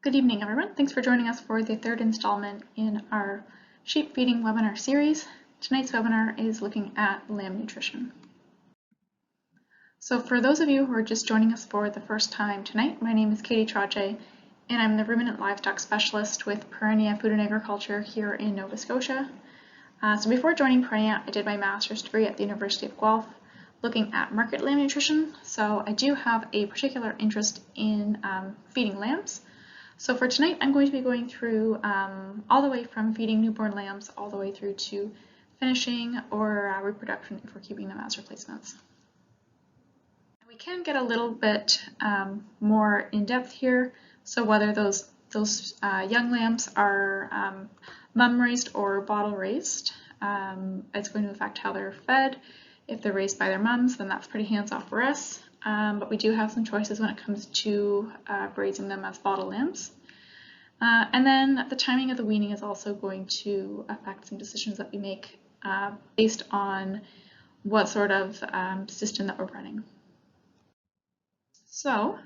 Good evening, everyone. Thanks for joining us for the third installment in our sheep feeding webinar series. Tonight's webinar is looking at lamb nutrition. So for those of you who are just joining us for the first time tonight, my name is Katie Trache, and I'm the ruminant livestock specialist with Perennia Food and Agriculture here in Nova Scotia. So before joining Perennia, I did my master's degree at the University of Guelph, looking at market lamb nutrition. So I do have a particular interest in feeding lambs. So for tonight, I'm going to be going through all the way from feeding newborn lambs all the way through to finishing or reproduction if we're keeping them as replacements. We can get a little bit more in depth here. So whether those young lambs are mum raised or bottle raised, it's going to affect how they're fed. If they're raised by their mums, then that's pretty hands off for us. But we do have some choices when it comes to raising them as bottle lambs. And then the timing of the weaning is also going to affect some decisions that we make based on what sort of system that we're running. So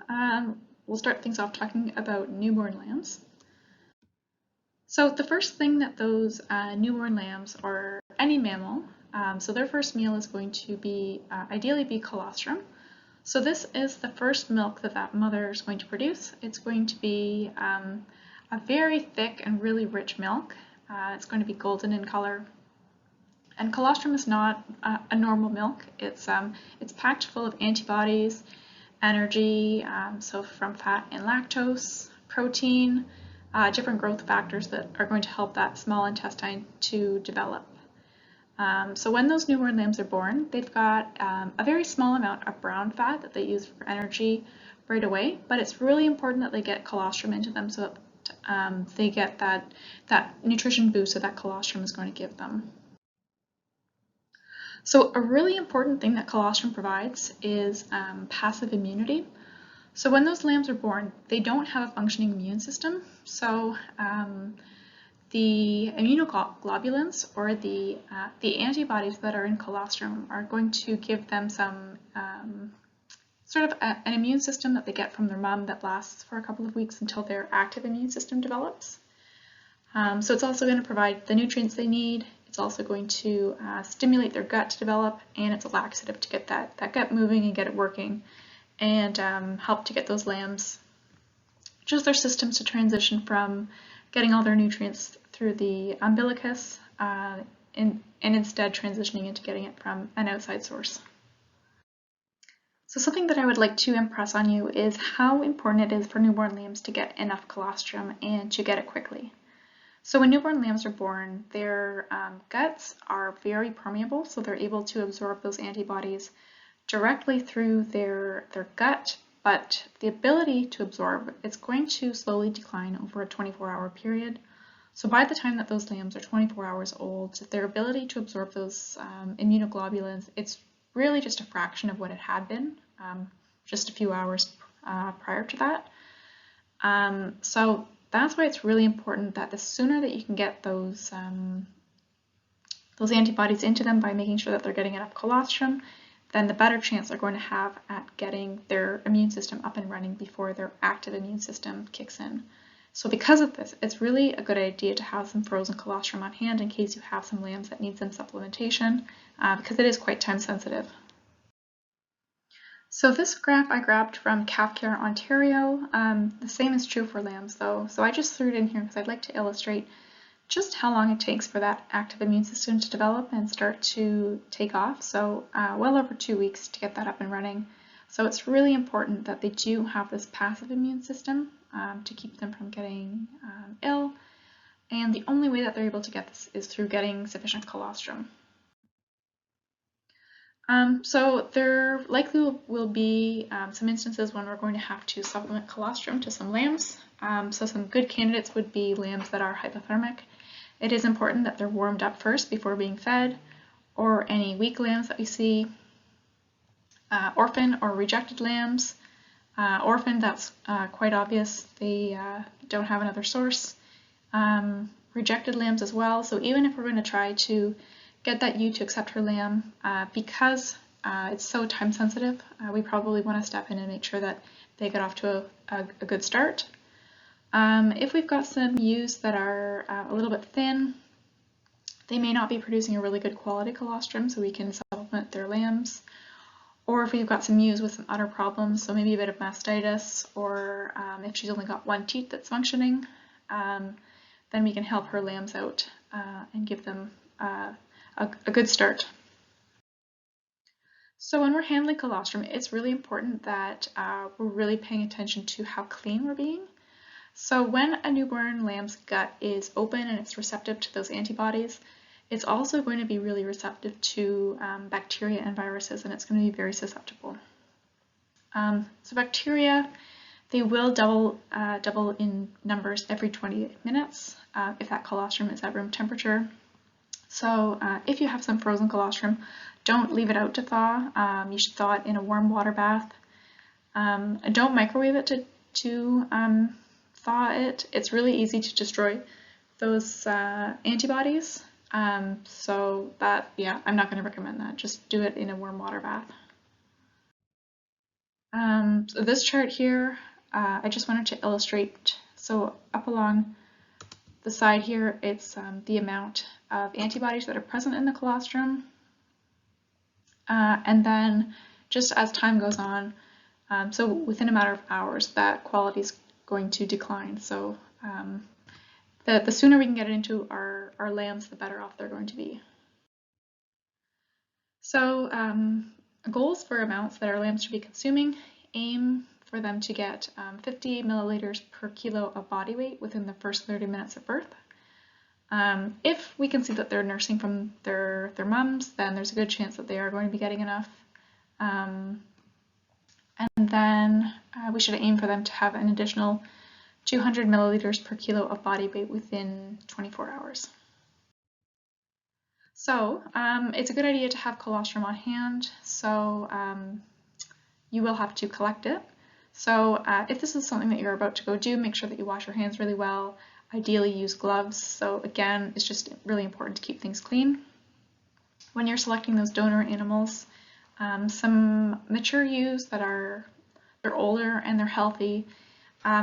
we'll start things off talking about newborn lambs. So the first thing that those newborn lambs, or any mammal, so their first meal is going to be ideally be colostrum. So this is the first milk that mother is going to produce. It's going to be a very thick and really rich milk. It's going to be golden in color. And colostrum is not a normal milk. It's packed full of antibodies, energy, so from fat and lactose, protein, different growth factors that are going to help that small intestine to develop. So when those newborn lambs are born, they've got a very small amount of brown fat that they use for energy right away, but it's really important that they get colostrum into them so that they get that nutrition boost that colostrum is going to give them. So a really important thing that colostrum provides is passive immunity. So when those lambs are born, they don't have a functioning immune system. So the immunoglobulins, or the antibodies that are in colostrum, are going to give them some sort of an immune system that they get from their mom that lasts for a couple of weeks until their active immune system develops. So it's also going to provide the nutrients they need. It's also going to stimulate their gut to develop, and it's a laxative to get that gut moving and get it working, and help to get those lambs, just their systems to transition from getting all their nutrients through the umbilicus and instead transitioning into getting it from an outside source. So something that I would like to impress on you is how important it is for newborn lambs to get enough colostrum and to get it quickly. So when newborn lambs are born, their guts are very permeable, so they're able to absorb those antibodies directly through their gut, but the ability to absorb, it's going to slowly decline over a 24-hour period. So by the time that those lambs are 24 hours old, their ability to absorb those immunoglobulins, it's really just a fraction of what it had been just a few hours prior to that. So that's why it's really important that the sooner that you can get those antibodies into them by making sure that they're getting enough colostrum, then the better chance they're going to have at getting their immune system up and running before their active immune system kicks in. So because of this, it's really a good idea to have some frozen colostrum on hand in case you have some lambs that need some supplementation, because it is quite time sensitive. So this graph I grabbed from Calf Care Ontario. The same is true for lambs though. So I just threw it in here because I'd like to illustrate just how long it takes for that active immune system to develop and start to take off. So well over 2 weeks to get that up and running. So it's really important that they do have this passive immune system to keep them from getting ill. And the only way that they're able to get this is through getting sufficient colostrum. So there likely will be some instances when we're going to have to supplement colostrum to some lambs. So some good candidates would be lambs that are hypothermic. It is important that they're warmed up first before being fed, or any weak lambs that we see. Orphan or rejected lambs. Orphan, that's quite obvious. They don't have another source. Rejected lambs as well. So even if we're going to try to get that ewe to accept her lamb, because it's so time sensitive, we probably want to step in and make sure that they get off to a good start. If we've got some ewes that are a little bit thin, they may not be producing a really good quality colostrum, so we can supplement their lambs. Or if we've got some ewes with some udder problems, so maybe a bit of mastitis, or if she's only got one teat that's functioning, then we can help her lambs out and give them a good start. So when we're handling colostrum, it's really important that we're really paying attention to how clean we're being. So when a newborn lamb's gut is open and it's receptive to those antibodies, it's also going to be really receptive to bacteria and viruses, and it's going to be very susceptible. So bacteria, they will double in numbers every 20 minutes if that colostrum is at room temperature. So if you have some frozen colostrum, don't leave it out to thaw. You should thaw it in a warm water bath. Don't microwave it to thaw it. It's really easy to destroy those antibodies. So that, yeah, I'm not going to recommend that. Just do it in a warm water bath. So this chart here, I just wanted to illustrate. So up along the side here, it's the amount of antibodies that are present in the colostrum. And then just as time goes on, so within a matter of hours, that quality is going to decline. So the sooner we can get it into our lambs, the better off they're going to be. So goals for amounts that our lambs should be consuming: aim for them to get 50 milliliters per kilo of body weight within the first 30 minutes of birth. If we can see that they're nursing from their mums, then there's a good chance that they are going to be getting enough. And then we should aim for them to have an additional 200 milliliters per kilo of body weight within 24 hours. So it's a good idea to have colostrum on hand, so you will have to collect it. So if this is something that you're about to go do, make sure that you wash your hands really well. Ideally use gloves. So again, it's just really important to keep things clean. When you're selecting those donor animals, some mature ewes that they're older and they're healthy.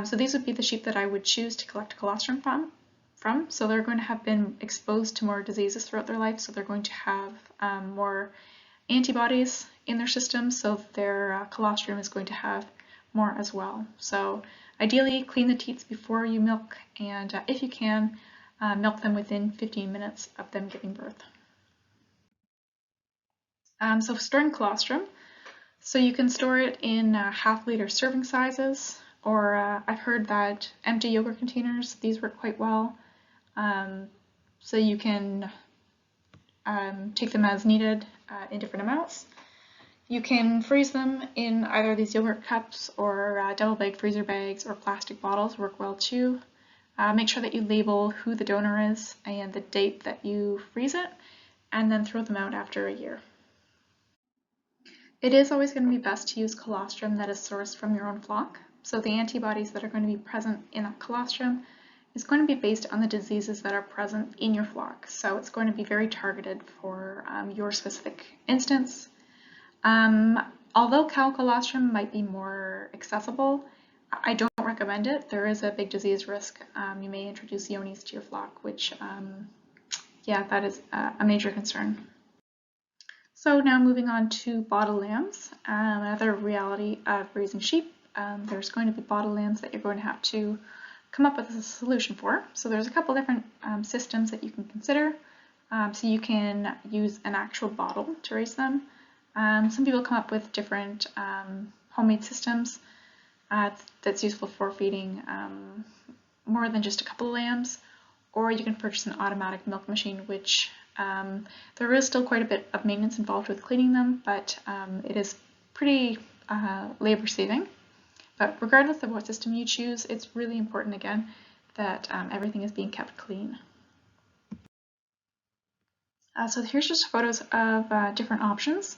So these would be the sheep that I would choose to collect colostrum from. So they're going to have been exposed to more diseases throughout their life, so they're going to have more antibodies in their system, so their colostrum is going to have more as well. So ideally clean the teats before you milk, and if you can, milk them within 15 minutes of them giving birth. So storing colostrum, so you can store it in half-liter serving sizes, or I've heard that empty yogurt containers, these work quite well. So you can take them as needed in different amounts. You can freeze them in either these yogurt cups or double bag freezer bags, or plastic bottles work well too. Make sure that you label who the donor is and the date that you freeze it, and then throw them out after a year. It is always going to be best to use colostrum that is sourced from your own flock. So the antibodies that are going to be present in that colostrum is going to be based on the diseases that are present in your flock. So it's going to be very targeted for your specific instance. Although cow colostrum might be more accessible, I don't recommend it. There is a big disease risk. You may introduce Ionis to your flock, which, yeah, that is a major concern. So now moving on to bottle lambs, another reality of raising sheep. There's going to be bottle lambs that you're going to have to come up with a solution for. So there's a couple different systems that you can consider. So you can use an actual bottle to raise them. Some people come up with different homemade systems that's useful for feeding more than just a couple of lambs, or you can purchase an automatic milk machine, which there is still quite a bit of maintenance involved with cleaning them, but it is pretty labor saving. But regardless of what system you choose, it's really important, again, that everything is being kept clean. So here's just photos of different options.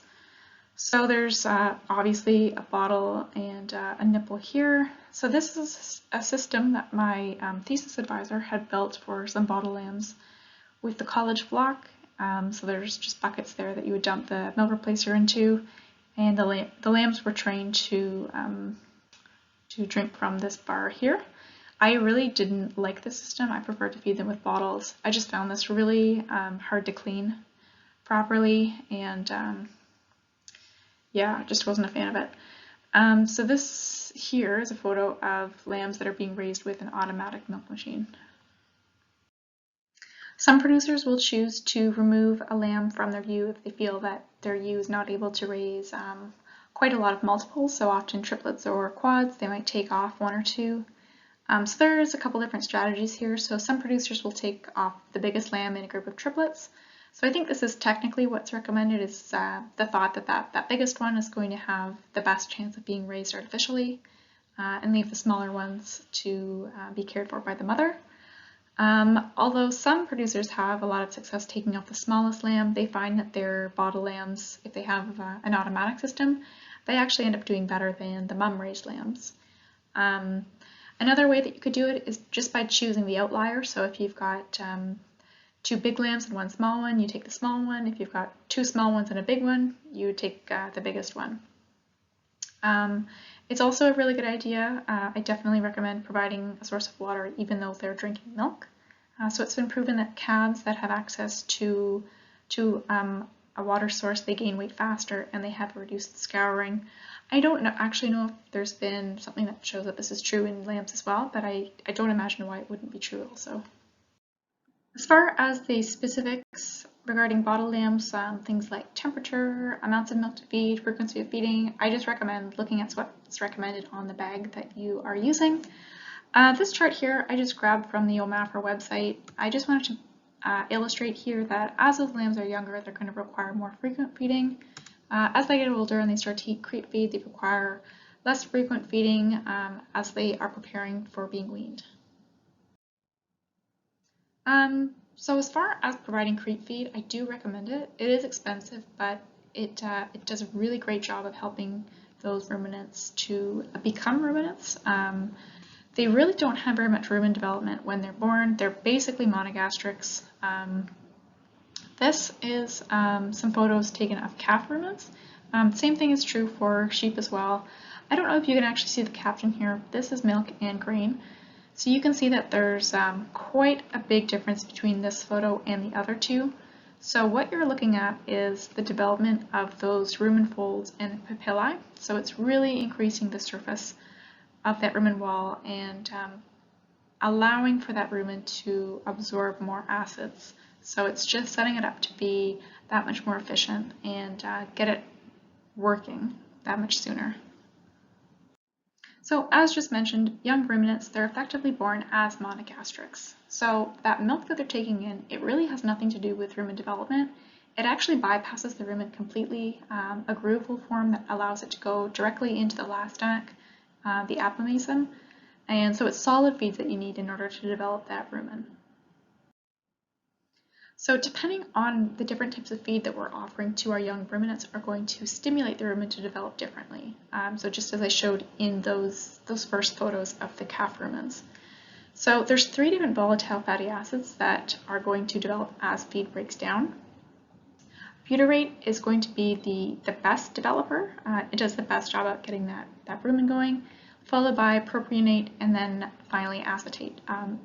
So there's obviously a bottle and a nipple here. So this is a system that my thesis advisor had built for some bottle lambs with the college flock. So there's just buckets there that you would dump the milk replacer into, and the lambs were trained to drink from this bar here. I really didn't like this system. I prefer to feed them with bottles. I just found this really hard to clean properly, and yeah, just wasn't a fan of it. So this here is a photo of lambs that are being raised with an automatic milk machine. Some producers will choose to remove a lamb from their ewe if they feel that their ewe is not able to raise quite a lot of multiples, so often triplets or quads. They might take off one or two. So there's a couple different strategies here. So some producers will take off the biggest lamb in a group of triplets. So I think this is technically what's recommended, is the thought that that biggest one is going to have the best chance of being raised artificially, and leave the smaller ones to be cared for by the mother. Although some producers have a lot of success taking off the smallest lamb, they find that their bottle lambs, if they have an automatic system, they actually end up doing better than the mum-raised lambs. Another way that you could do it is just by choosing the outlier. So if you've got two big lambs and one small one, you take the small one. If you've got two small ones and a big one, you take the biggest one. It's also a really good idea. I definitely recommend providing a source of water even though they're drinking milk. So it's been proven that calves that have access to a water source, they gain weight faster and they have reduced scouring. I don't actually know if there's been something that shows that this is true in lambs as well, but I don't imagine why it wouldn't be true also. As far as the specifics regarding bottle lambs, things like temperature, amounts of milk to feed, frequency of feeding, I just recommend looking at what's recommended on the bag that you are using. This chart here I just grabbed from the OMAFRA website. I just wanted to illustrate here that as those lambs are younger, they're going to require more frequent feeding. As they get older and they start to eat creep feed, they require less frequent feeding as they are preparing for being weaned. So as far as providing creep feed, I do recommend it. It is expensive, but it does a really great job of helping those ruminants to become ruminants. They really don't have very much rumen development when they're born. They're basically monogastrics. This is some photos taken of calf ruminants. Same thing is true for sheep as well. I don't know if you can actually see the caption here. This is milk and grain. So you can see that there's quite a big difference between this photo and the other two. So what you're looking at is the development of those rumen folds and papillae. So it's really increasing the surface of that rumen wall and allowing for that rumen to absorb more acids. So it's just setting it up to be that much more efficient and get it working that much sooner. So as just mentioned, young ruminants, they're effectively born as monogastrics. So that milk that they're taking in, it really has nothing to do with rumen development. It actually bypasses the rumen completely, a groove will form that allows it to go directly into the elastomac, the abomasum, and so it's solid feeds that you need in order to develop that rumen. So depending on the different types of feed that we're offering to our young ruminants are going to stimulate the rumen to develop differently. So just as I showed in those first photos of the calf rumens. So there's 3 different volatile fatty acids that are going to develop as feed breaks down. Butyrate is going to be the best developer. It does the best job at getting that rumen going, followed by propionate, and then finally acetate.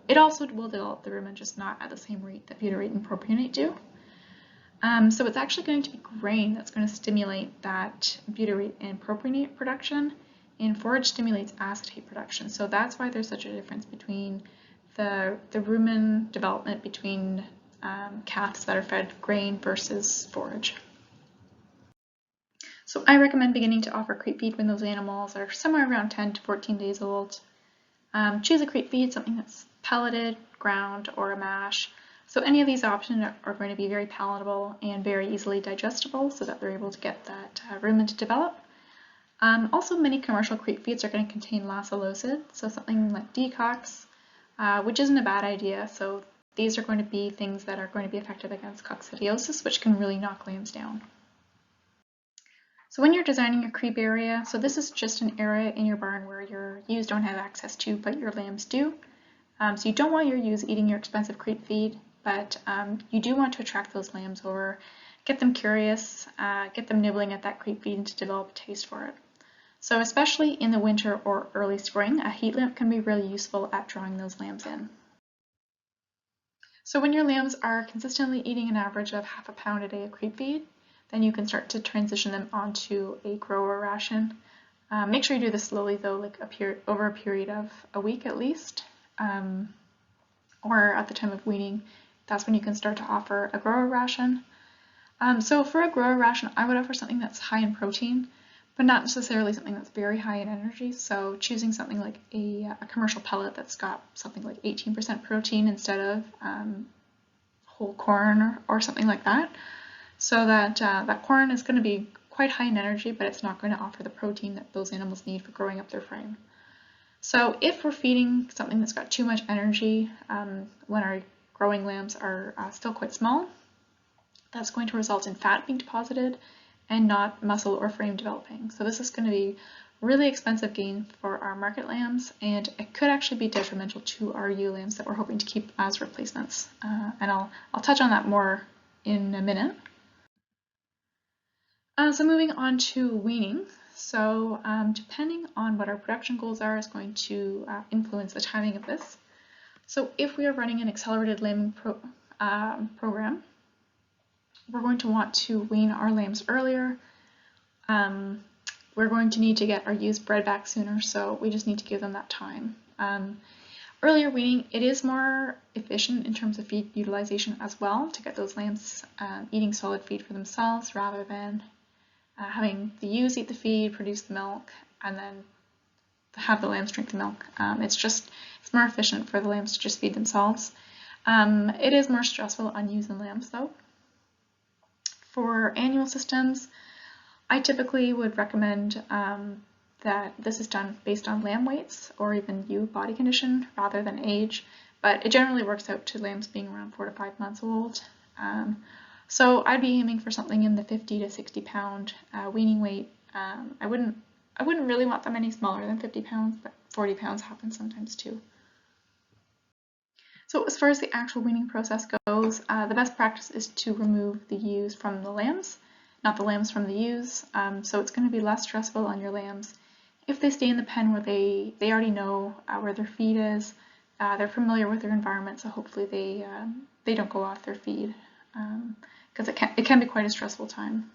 It also will develop the rumen, just not at the same rate that butyrate and propionate do. So it's actually going to be grain that's going to stimulate that butyrate and propionate production, and forage stimulates acetate production. So that's why there's such a difference between the rumen development between calves that are fed grain versus forage. So I recommend beginning to offer creep feed when those animals are somewhere around 10 to 14 days old. Choose a creep feed, something that's pelleted, ground, or a mash. So any of these options are going to be very palatable and very easily digestible so that they're able to get that rumen to develop. Also, many commercial creep feeds are going to contain lactulose, so something like decox, which isn't a bad idea. So these are going to be things that are going to be effective against coccidiosis, which can really knock lambs down. So when you're designing your creep area, so this is just an area in your barn where your ewes don't have access to, but your lambs do. So you don't want your ewes eating your expensive creep feed, but you do want to attract those lambs over, get them curious, get them nibbling at that creep feed and to develop a taste for it. So especially in the winter or early spring, a heat lamp can be really useful at drawing those lambs in. So when your lambs are consistently eating an average of half a pound a day of creep feed, then you can start to transition them onto a grower ration. Make sure you do this slowly though, like over a period of a week at least, or at the time of weaning. That's when you can start to offer a grower ration. So for a grower ration, I would offer something that's high in protein, but not necessarily something that's very high in energy. So choosing something like a commercial pellet that's got something like 18% protein instead of whole corn or something like that. So that that corn is going to be quite high in energy, but it's not going to offer the protein that those animals need for growing up their frame. So if we're feeding something that's got too much energy when our growing lambs are still quite small, that's going to result in fat being deposited and not muscle or frame developing. So this is going to be really expensive gain for our market lambs, and it could actually be detrimental to our ewe lambs that we're hoping to keep as replacements. And I'll touch on that more in a minute. So moving on to weaning. So depending on what our production goals are is going to influence the timing of this. So if we are running an accelerated lambing program, we're going to want to wean our lambs earlier. We're going to need to get our ewes bred back sooner, so we just need to give them that time. Earlier weaning, it is more efficient in terms of feed utilization as well, to get those lambs eating solid feed for themselves rather than having the ewes eat the feed, produce the milk, and then have the lambs drink the milk. It's more efficient for the lambs to just feed themselves. It is more stressful on ewes and lambs though. For annual systems, I typically would recommend that this is done based on lamb weights or even ewe body condition rather than age, but it generally works out to lambs being around 4 to 5 months old. So I'd be aiming for something in the 50 to 60 pound weaning weight. I wouldn't really want them any smaller than 50 pounds, but 40 pounds happens sometimes too. So as far as the actual weaning process goes, the best practice is to remove the ewes from the lambs, not the lambs from the ewes. So it's going to be less stressful on your lambs if they stay in the pen where they already know where their feed is. They're familiar with their environment, so hopefully they don't go off their feed, because it can be quite a stressful time.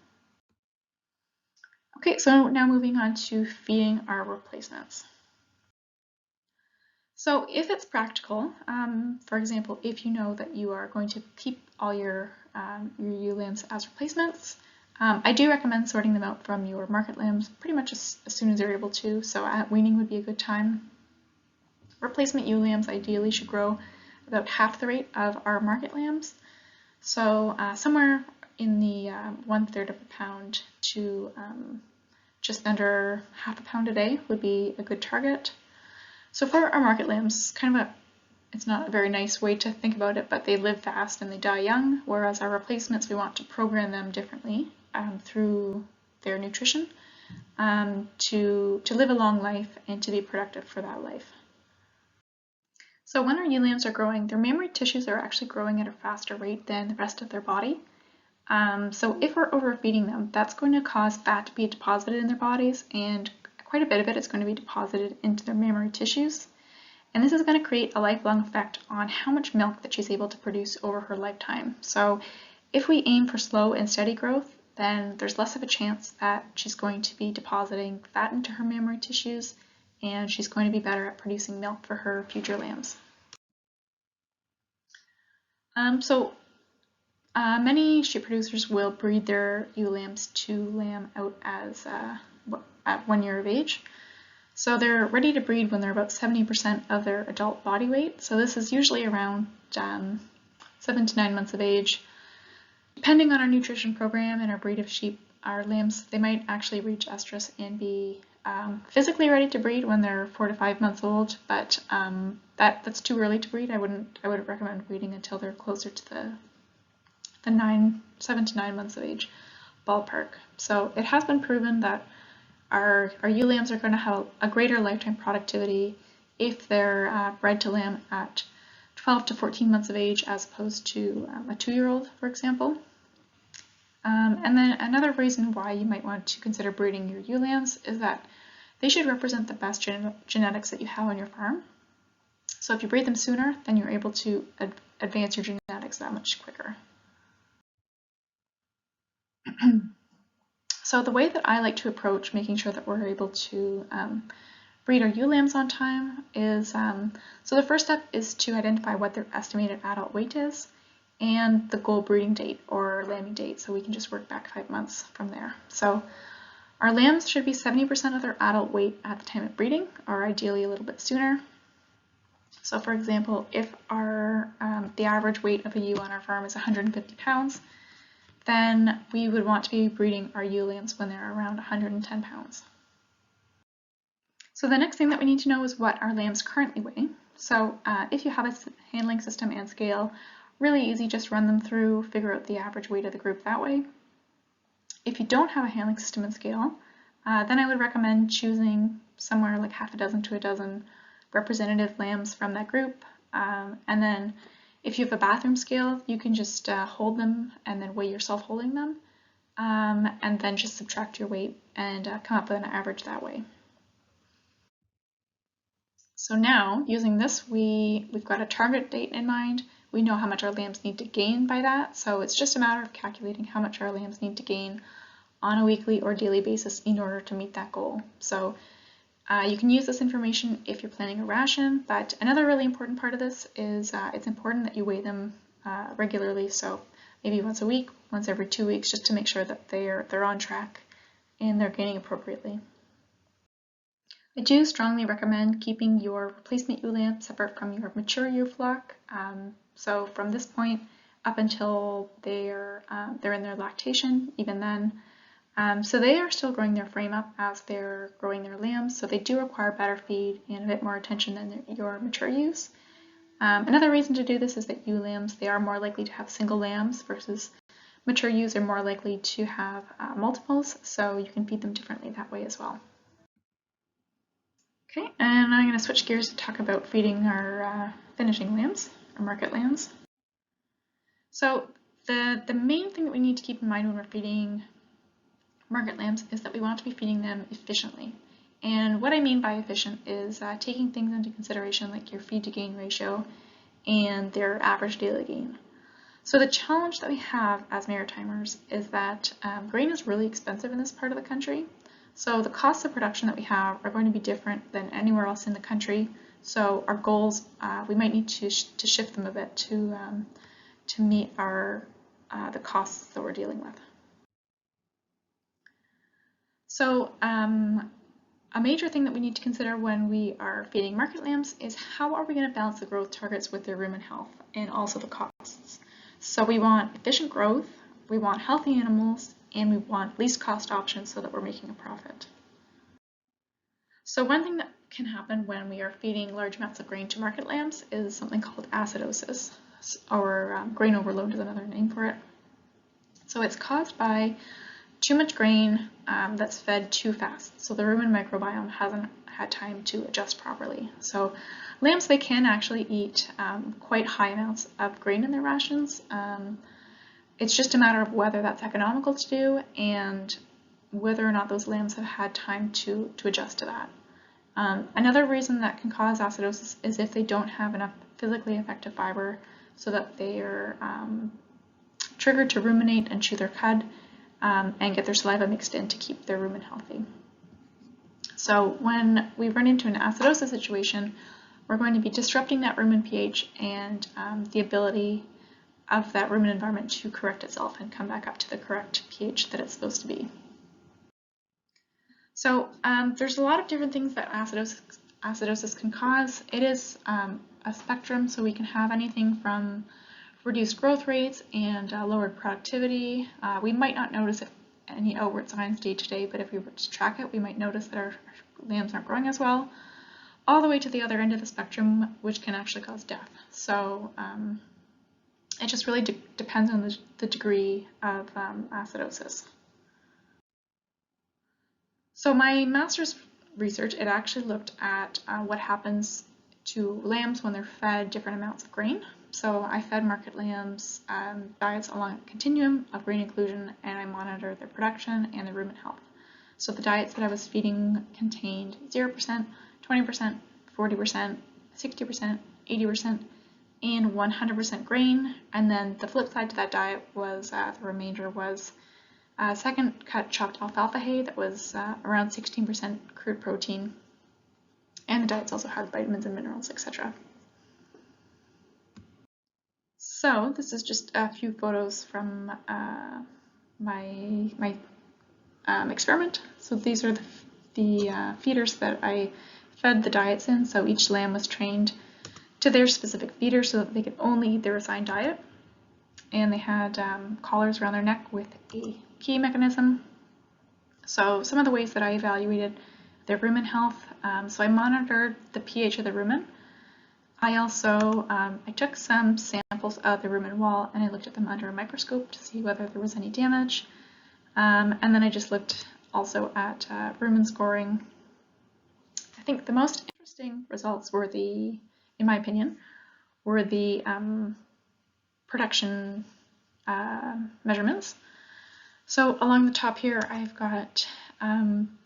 Okay, so now moving on to feeding our replacements. So if it's practical, for example, if you know that you are going to keep all your ewe lambs as replacements, I do recommend sorting them out from your market lambs pretty much as soon as you're able to. So at weaning would be a good time. Replacement ewe lambs ideally should grow about half the rate of our market lambs. So somewhere in the 1/3 of a pound to just under half a pound a day would be a good target. So for our market lambs, it's not a very nice way to think about it, but they live fast and they die young, whereas our replacements, we want to program them differently through their nutrition to live a long life and to be productive for that life. So when our ewe lambs are growing, their mammary tissues are actually growing at a faster rate than the rest of their body. So if we're overfeeding them, that's going to cause fat to be deposited in their bodies, and quite a bit of it is going to be deposited into their mammary tissues. And this is going to create a lifelong effect on how much milk that she's able to produce over her lifetime. So if we aim for slow and steady growth, then there's less of a chance that she's going to be depositing fat into her mammary tissues, and she's going to be better at producing milk for her future lambs. Many sheep producers will breed their ewe lambs to lamb out as at 1 year of age. So they're ready to breed when they're about 70% of their adult body weight. So this is usually around 7 to 9 months of age. Depending on our nutrition program and our breed of sheep, our lambs, they might actually reach estrus and be physically ready to breed when they're 4 to 5 months old, but that's too early to breed. I wouldn't recommend waiting until they're closer to the 7 to 9 months of age ballpark. So it has been proven that our ewe lambs are going to have a greater lifetime productivity if they're bred to lamb at 12 to 14 months of age as opposed to a 2-year-old, for example. And then another reason why you might want to consider breeding your ewe lambs is that they should represent the best genetics that you have on your farm. So if you breed them sooner, then you're able to advance your genetics that much quicker. So the way that I like to approach making sure that we're able to breed our ewe lambs on time is, so the first step is to identify what their estimated adult weight is and the goal breeding date or lambing date, so we can just work back 5 months from there. So our lambs should be 70% of their adult weight at the time of breeding, or ideally a little bit sooner. So for example, if our the average weight of a ewe on our farm is 150 pounds, then we would want to be breeding our ewe lambs when they're around 110 pounds. So the next thing that we need to know is what our lambs currently weigh. So if you have a handling system and scale, really easy, just run them through, figure out the average weight of the group that way. If you don't have a handling system and scale, then I would recommend choosing somewhere like half a dozen to a dozen representative lambs from that group. And then if you have a bathroom scale, you can just hold them and then weigh yourself holding them, and then just subtract your weight and come up with an average that way. So now, using this, we've got a target date in mind. We know how much our lambs need to gain by that, so it's just a matter of calculating how much our lambs need to gain on a weekly or daily basis in order to meet that goal. So you can use this information if you're planning a ration, but another really important part of this is it's important that you weigh them regularly, so maybe once a week, once every 2 weeks, just to make sure that they're on track and they're gaining appropriately. I do strongly recommend keeping your replacement ewe lamb separate from your mature ewe flock. So from this point up until they're in their lactation, even then. So they are still growing their frame up as they're growing their lambs, so they do require better feed and a bit more attention than your mature ewes. Another reason to do this is that ewe lambs, they are more likely to have single lambs versus mature ewes are more likely to have multiples, so you can feed them differently that way as well. Okay, and I'm going to switch gears to talk about feeding our finishing lambs, or market lambs. So the main thing that we need to keep in mind when we're feeding market lambs is that we want to be feeding them efficiently. And what I mean by efficient is taking things into consideration like your feed to gain ratio and their average daily gain. So the challenge that we have as Maritimers is that grain is really expensive in this part of the country. So the costs of production that we have are going to be different than anywhere else in the country. So our goals, we might need to shift them a bit to meet our the costs that we're dealing with. So a major thing that we need to consider when we are feeding market lambs is how are we going to balance the growth targets with their rumen health and also the costs. So we want efficient growth, we want healthy animals, and we want least cost options so that we're making a profit. So one thing that can happen when we are feeding large amounts of grain to market lambs is something called acidosis, or grain overload is another name for it. So it's caused by too much grain that's fed too fast, so the rumen microbiome hasn't had time to adjust properly. So lambs, they can actually eat quite high amounts of grain in their rations. It's just a matter of whether that's economical to do and whether or not those lambs have had time to adjust to that. Another reason that can cause acidosis is if they don't have enough physically effective fiber so that they are triggered to ruminate and chew their cud and get their saliva mixed in to keep their rumen healthy. So when we run into an acidosis situation, we're going to be disrupting that rumen pH and the ability of that rumen environment to correct itself and come back up to the correct pH that it's supposed to be. So there's a lot of different things that acidosis can cause. It is a spectrum, so we can have anything from reduced growth rates and lowered productivity. We might not notice any outward signs day to day, but if we were to track it, we might notice that our lambs aren't growing as well, all the way to the other end of the spectrum, which can actually cause death. So it just really depends on the degree of acidosis. So my master's research, it actually looked at what happens to lambs when they're fed different amounts of grain. So I fed market lambs diets along a continuum of grain inclusion, and I monitored their production and their rumen health. So the diets that I was feeding contained 0%, 20%, 40%, 60%, 80%, and 100% grain. And then the flip side to that diet was the remainder was second cut chopped alfalfa hay that was around 16% crude protein. And the diets also had vitamins and minerals, etc. So this is just a few photos from my experiment. So these are the feeders that I fed the diets in. So each lamb was trained to their specific feeder so that they could only eat their assigned diet. And they had collars around their neck with a key mechanism. So some of the ways that I evaluated their rumen health, so I monitored the pH of the rumen. I also I took some samples of the rumen wall and I looked at them under a microscope to see whether there was any damage. And then I just looked also at rumen scoring. I think the most interesting results were in my opinion, were the production measurements. So along the top here, I've got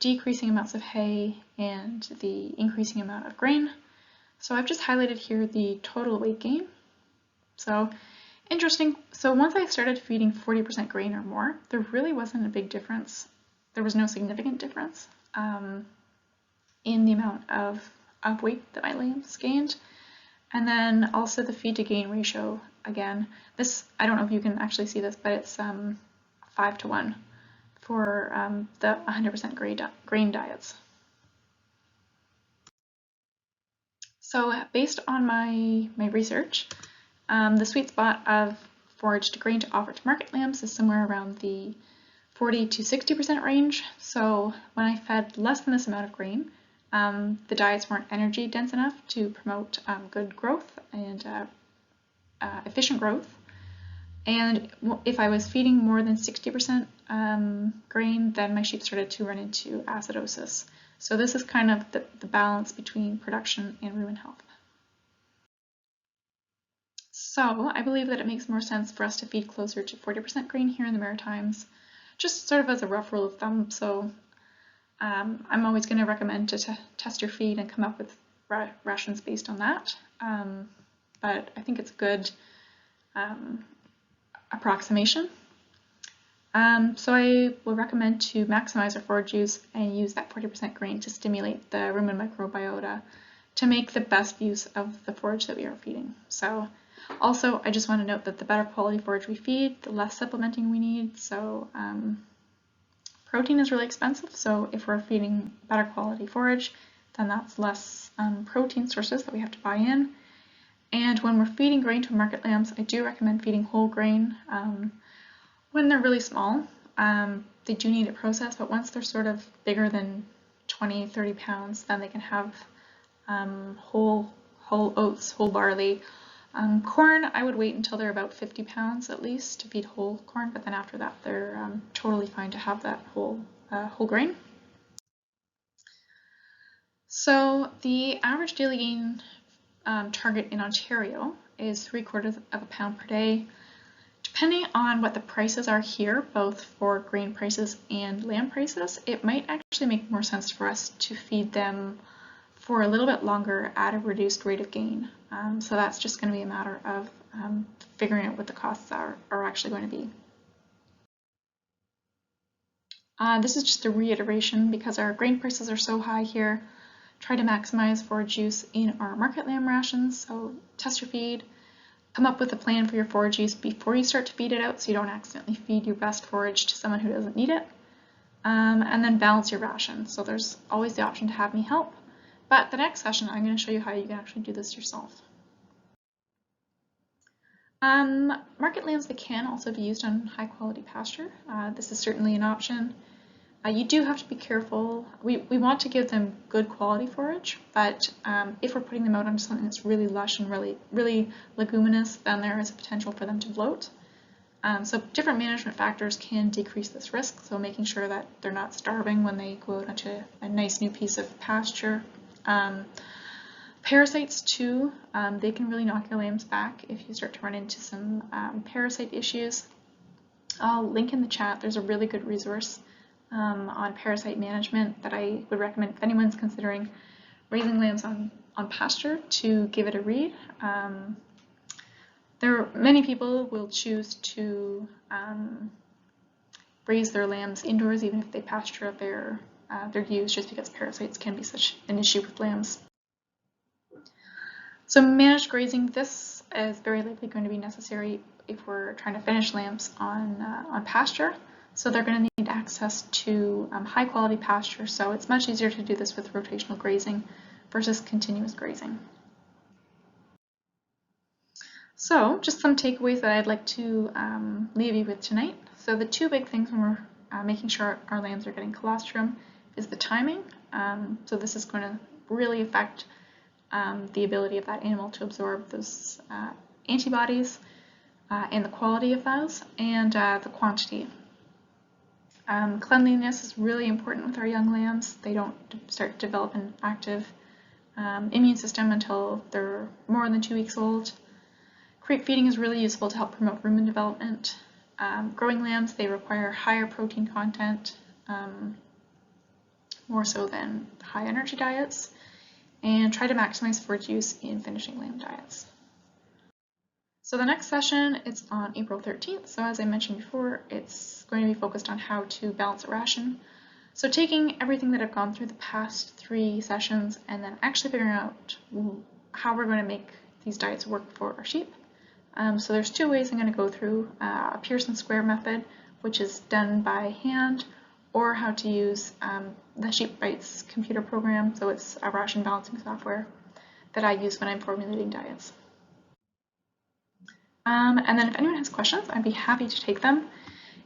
decreasing amounts of hay and the increasing amount of grain. So I've just highlighted here the total weight gain. So interesting. So once I started feeding 40% grain or more, there really wasn't a big difference. There was no significant difference in the amount of weight that my lambs gained. And then also the feed to gain ratio, again, this, I don't know if you can actually see this, but it's 5:1 for the 100% grain diets. So based on my research, the sweet spot of foraged grain to offer to market lambs is somewhere around the 40 to 60% range. So when I fed less than this amount of grain, the diets weren't energy dense enough to promote good growth and efficient growth. And if I was feeding more than 60% grain, then my sheep started to run into acidosis. So this is kind of the balance between production and rumen health. So I believe that it makes more sense for us to feed closer to 40% grain here in the Maritimes, just sort of as a rough rule of thumb. So I'm always going to recommend to test your feed and come up with rations based on that. But I think it's a good approximation. So I will recommend to maximize our forage use and use that 40% grain to stimulate the rumen microbiota to make the best use of the forage that we are feeding. So also, I just want to note that the better quality forage we feed, the less supplementing we need. So protein is really expensive, so if we're feeding better quality forage, then that's less protein sources that we have to buy in. And when we're feeding grain to market lambs, I do recommend feeding whole grain. When they're really small, they do need it processed, but once they're sort of bigger than 20, 30 pounds, then they can have whole oats, whole barley. Corn, I would wait until they're about 50 pounds at least to feed whole corn, but then after that, they're totally fine to have that whole grain. So the average daily gain target in Ontario is 3/4 of a pound per day. Depending on what the prices are here, both for grain prices and lamb prices, it might actually make more sense for us to feed them for a little bit longer at a reduced rate of gain. So that's just going to be a matter of figuring out what the costs are actually going to be. This is just a reiteration because our grain prices are so high here. Try to maximize forage use in our market lamb rations. So test your feed, come up with a plan for your forage use before you start to feed it out so you don't accidentally feed your best forage to someone who doesn't need it. And then balance your ration. So there's always the option to have me help. But the next session, I'm going to show you how you can actually do this yourself. Market lambs, they can also be used on high quality pasture. This is certainly an option. You do have to be careful. We want to give them good quality forage, but if we're putting them out on something that's really lush and really leguminous, then there is a potential for them to bloat. So different management factors can decrease this risk, so making sure that they're not starving when they go out onto a nice new piece of pasture. Parasites too, they can really knock your lambs back if you start to run into some parasite issues. I'll link in the chat, there's a really good resource on parasite management that I would recommend if anyone's considering raising lambs on pasture to give it a read. Many people will choose to raise their lambs indoors even if they pasture their ewes, just because parasites can be such an issue with lambs. So managed grazing, this is very likely going to be necessary if we're trying to finish lambs on pasture. So they're going to need access to high quality pasture, so it's much easier to do this with rotational grazing versus continuous grazing. So just some takeaways that I'd like to leave you with tonight. So the two big things when we're making sure our lambs are getting colostrum is the timing. So this is going to really affect the ability of that animal to absorb those antibodies and the quality of those, and the quantity. Cleanliness is really important with our young lambs. They don't start to develop an active immune system until they're more than 2 weeks old. Crate feeding is really useful to help promote rumen development. Growing lambs, they require higher protein content, more so than high energy diets, and try to maximize forage use in finishing lamb diets. So the next session is on April 13th. So as I mentioned before, it's going to be focused on how to balance a ration. So taking everything that I've gone through the past 3 sessions and then actually figuring out how we're going to make these diets work for our sheep. So there's 2 ways I'm going to go through, a Pearson square method, which is done by hand, or how to use the Sheep Bites computer program. So it's a ration balancing software that I use when I'm formulating diets. And then if anyone has questions, I'd be happy to take them.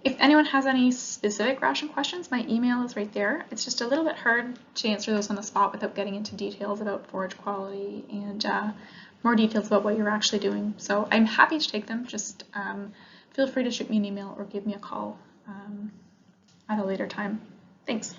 If anyone has any specific ration questions, my email is right there. It's just a little bit hard to answer those on the spot without getting into details about forage quality and more details about what you're actually doing. So I'm happy to take them. Just feel free to shoot me an email or give me a call at a later time. Thanks.